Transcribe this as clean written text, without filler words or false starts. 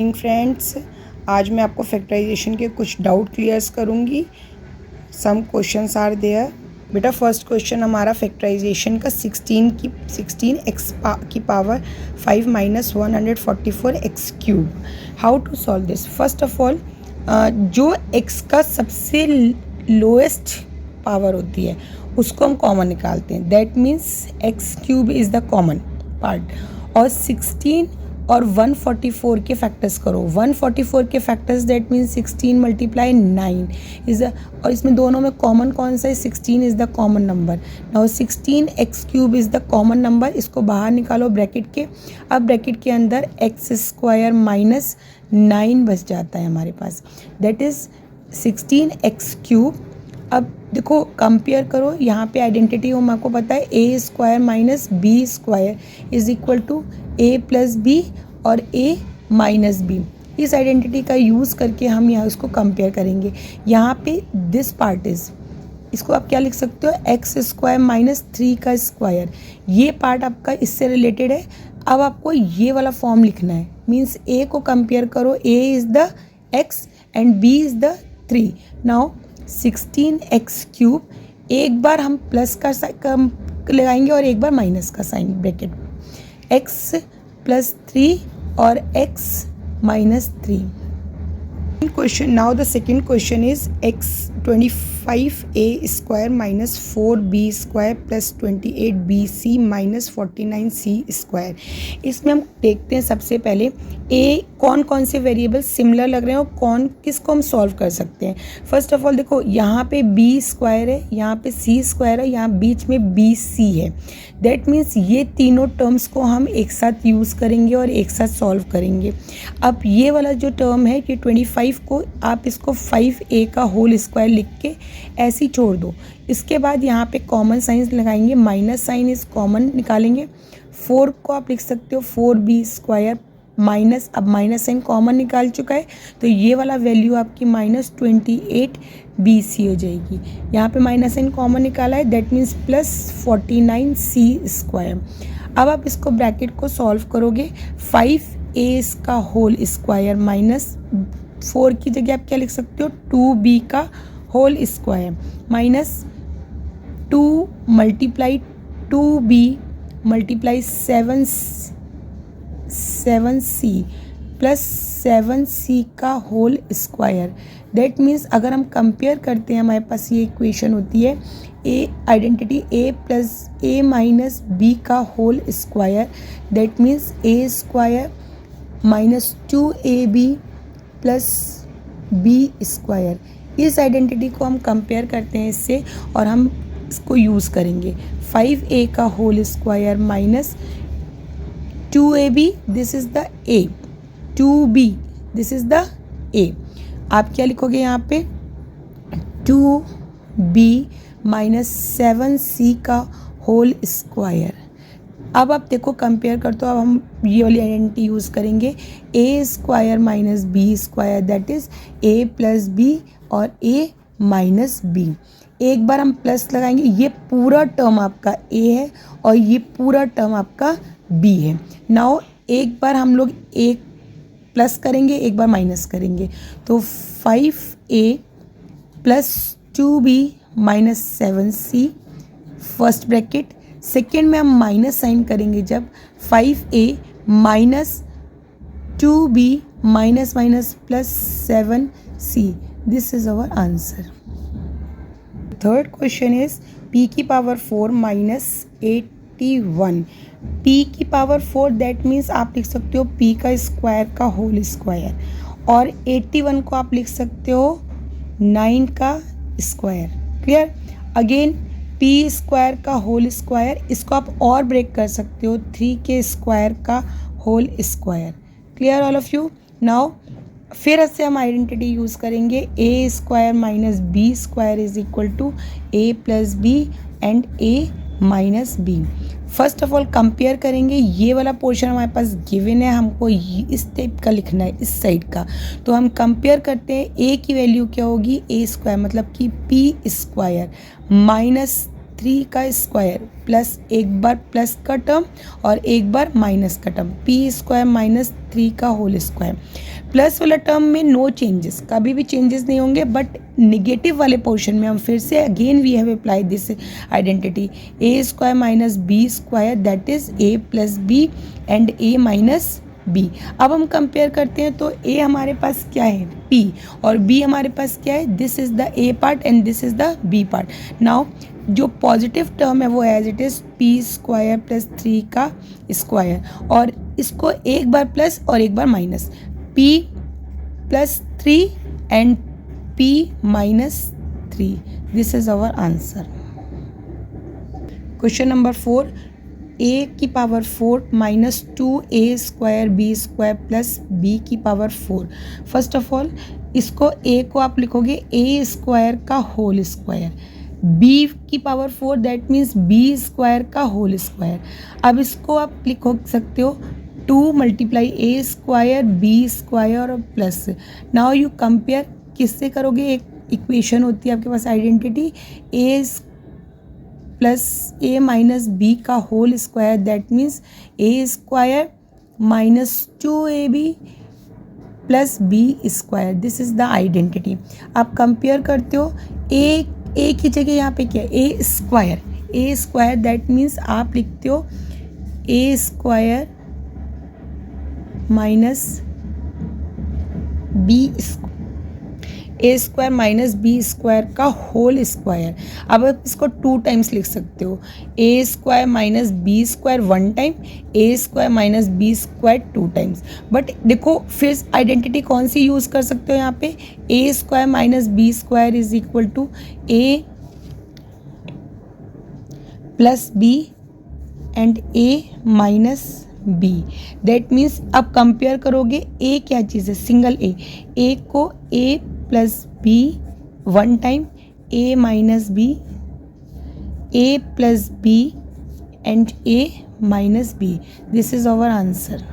Morning friends. आज मैं आपको फैक्टराइजेशन के कुछ डाउट क्लियर्स करूंगी। Some questions are there. बेटा फर्स्ट क्वेश्चन हमारा फैक्टराइजेशन का 16 की power 5 minus 144 x cube. How to solve this? First of all जो x का सबसे लोएस्ट पावर होती है उसको हम कॉमन निकालते हैं। That means x cube is the common part. और 16 और 144 के फैक्टर्स करो। 144 के factors that means 16 multiply 9 is और इसमें दोनों में कॉमन कौन सा है? 16 is the common number. Now 16 x cube is the common number. इसको बाहर निकालो ब्रैकेट के। अब ब्रैकेट के अंदर एक्स स्क्वायर माइनस 9 बच जाता है हमारे पास। That is 16 x cube. अब देखो कंपेयर करो, यहाँ पे आइडेंटिटी हम आपको पता है A square minus B square is equal to A plus B और ए माइनस बी। इस आइडेंटिटी का यूज़ करके हम यहाँ इसको कंपेयर करेंगे। यहाँ पे दिस पार्ट इज़, इसको आप क्या लिख सकते हो? एक्स स्क्वायर माइनस 3 का स्क्वायर। ये पार्ट आपका इससे रिलेटेड है। अब आपको ये वाला फॉर्म लिखना है। मीन्स ए को कंपेयर करो, a is the x and b is the 3। Now 16 x cube, एक बार हम प्लस का लगाएंगे और एक बार माइनस का साइन ब्रैकेट। एक्स प्लस 3 और x minus 3। Question now the second question is x 25a square minus 4b square plus 28bc minus 49c square. इसमें हम देखते हैं सबसे पहले ए कौन कौन से वेरिएबल सिमिलर लग रहे हैं और कौन किसको हम सॉल्व कर सकते हैं। फर्स्ट ऑफ ऑल देखो, यहाँ पे b स्क्वायर है, यहाँ पे c स्क्वायर है, यहाँ बीच में bc है। दैट मीन्स ये तीनों टर्म्स को हम एक साथ यूज़ करेंगे और एक साथ सॉल्व करेंगे। अब ये वाला जो टर्म है कि 25 को आप इसको 5a का होल स्क्वायर लिख के ऐसे ही छोड़ दो। इसके बाद यहाँ पे कॉमन साइंस लगाएंगे, माइनस साइन इस कॉमन निकालेंगे। 4 को आप लिख सकते हो 4b स्क्वायर माइनस, अब माइनस साइन कॉमन निकाल चुका है तो ये वाला वैल्यू आपकी माइनस 28bc हो जाएगी। यहाँ पे माइनस साइन कॉमन निकाला है, that means plus 49c square. अब आप इसको ब्रैकेट को सॉल्व करोगे, 5a का होल स्क्वायर माइनस 4 की जगह आप क्या लिख सकते हो? 2b का whole square minus 2 multiply 2b multiply 7c plus 7c का होल स्क्वायर। दैट मीन्स अगर हम कंपेयर करते हैं, हमारे पास ये इक्वेशन होती है a identity a plus A minus B का whole square. That means A square minus 2ab plus B square. इस आइडेंटिटी को हम कंपेयर करते हैं इससे और हम इसको यूज़ करेंगे। 5a का whole square minus 2ab, this is the a, 2b, this is the a। आप क्या लिखोगे यहाँ पे? 2b माइनस 7c का होल स्क्वायर। अब आप देखो कंपेयर कर, तो अब हम ये वाली आइडेंटिटी यूज़ करेंगे, A square minus B square that is A plus B और ए माइनस बी। एक बार हम प्लस लगाएंगे, ये पूरा टर्म आपका ए है और ये पूरा टर्म आपका बी है। नाउ एक बार हम लोग एक प्लस करेंगे, एक बार माइनस करेंगे, तो 5a plus 2b minus 7c first bracket. Second में हम माइनस साइन करेंगे जब 5a minus 2b minus minus plus 7c। This is our answer. Third question is p की पावर 4 माइनस 81। p की पावर 4 दैट मीन्स आप लिख सकते हो p का स्क्वायर का होल स्क्वायर, और 81 को आप लिख सकते हो 9 का square. Clear? Again p square का होल स्क्वायर, इसको आप और ब्रेक कर सकते हो 3 के स्क्वायर का whole square. Clear all of you? Now फिर इससे हम आइडेंटिटी यूज़ करेंगे, A square minus B square is equal to A plus B and A minus B. First of all compare करेंगे, ये वाला पोर्शन हमारे पास गिवन है, हमको इस टाइप का लिखना है, इस साइड का। तो हम कंपेयर करते हैं, ए की वैल्यू क्या होगी? ए स्क्वायर मतलब कि पी स्क्वायर माइनस 3 का स्क्वायर प्लस एक बार प्लस का टर्म और एक बार माइनस का टर्म, पी स्क्वायर माइनस 3 का होल स्क्वायर। प्लस वाला टर्म में नो चेंजेस, कभी भी चेंजेस नहीं होंगे, बट निगेटिव वाले पोर्शन में हम फिर से again we have applied this identity, a square minus B square that is a plus B and A minus b. अब हम कंपेयर करते हैं तो ए हमारे पास क्या है p और b हमारे पास क्या है, this is the a part and this is the b part. Now जो पॉजिटिव टर्म है वो as it is p square plus 3 का स्क्वायर, और इसको एक बार प्लस और एक बार minus, p plus 3 and p minus 3, this is our answer. Question number 4, a की power 4 minus 2a square b square plus b की पावर 4। फर्स्ट ऑफ ऑल इसको a को आप लिखोगे a स्क्वायर का होल स्क्वायर, b की power 4 that means b square का whole square. अब इसको आप लिख सकते हो 2 multiply a square b square और प्लस। नाउ यू कंपेयर, किससे करोगे, एक इक्वेशन होती है आपके पास identity a plus A minus B का whole square that means A square minus 2ab plus B square, this is the identity. आप कंपेयर करते हो, ए की जगह यहाँ पे क्या है, ए स्क्वायर दैट मीन्स आप लिखते हो A square minus B square, A square minus B square का होल स्क्वायर। अब आप इसको 2 टाइम्स लिख सकते हो, A square minus B square 1 time, A square minus B square 2 times. But देखो फिर आइडेंटिटी कौन सी यूज़ कर सकते हो यहाँ पे, A square minus B square is equal to A plus B and A minus B. That means अब compare करोगे, ए क्या चीज़ है, सिंगल ए को A plus B 1 time, A minus B, A plus B and A minus B, this is our answer.